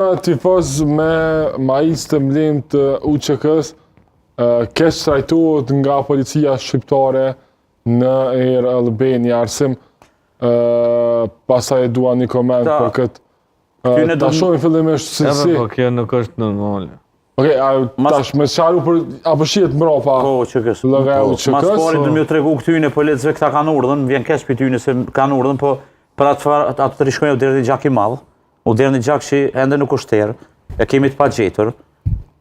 Tifoz me majic të mblim të UÇK-s keq trajtohet nga policia shqiptare në Air Albania. Arsim, pastaj dua një koment për këtë. Ta shohim fillimisht se si. Po kjo nuk është normale. Okej, tash me qaru për apo shihet mbrapa. Po, UÇK-s. UÇK-s. Mas pari do më tregu këtyne policëve këta kanë urdhën, vjen keq për tyne se kanë urdhën, po për atë të rishkojnë u deri në gjak i madh. U deri në gjak që ende nuk është terë, e kemi të pagjetur,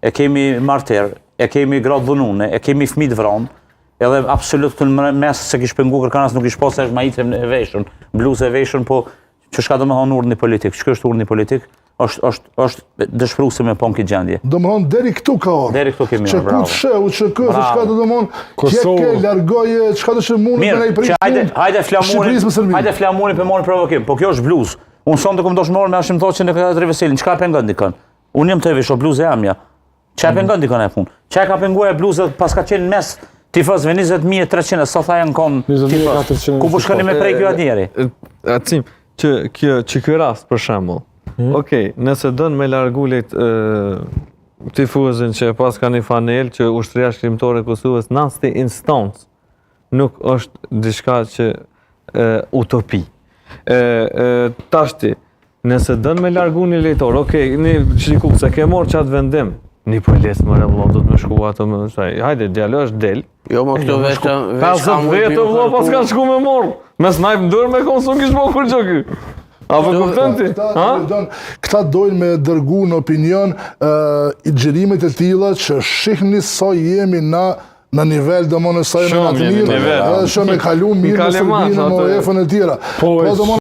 e kemi marter, e kemi gradë dhunune, e kemi fëmijë të vranë, edhe absolut në mes se kish pengu kërkanas nuk ish posë majice e veshën, bluzë e veshën, po që shka do më thonë urdhni politik, që është urdhni politik, është dëshpëruese me pon këtë gjendje. Do më thonë deri këtu ka orë. Deri këtu kemi orë, bravo. Që ku të shë, UÇK, se shka do thonë, kjeke, largoje, qka të që mundë me ne i pritë hajde flamuni për mori provokim, po kjo është bluzë. Unë sonë të këmë doshë morë me ashtë më thotë që në këtë reveselin, që ka pengon dikën? Unë jëmë të evish, o bluzë e amja. Që e pengon dikën e punë? Që e ka pengu e bluzë pas ka qenë mes tifëzve 20.300, sa tha janë konë tifëz? Ku po shkëni me prej kjo atjeri? Acim, që kjo rast për shembull. Okej, nëse dënë me largullit tifuzin që pas ka një fanel që ushtria shkrimtore Kosovës nasti instancë, nuk është diçka që utopi. Tashti, nëse dënë me largu një lejtor, okej, një shliku, se ke morë qatë vendim, një pëlles më revlon, do të me shku atë më shaj, hajde, djallë është del. Jo, më këto vetë... 50 vetë, vlo, pas kanë shku me morë, me snajpë ndërë me konsum kishë po kur që ky. Apo kupton ti? Këta dojnë me dërgu në opinion i gjërimet e tilla që shihni sa jemi në nivel do më nësaj me në të mirë, edhe shumë e kalu mirë në Serbinë, në UEFA-n e tjera.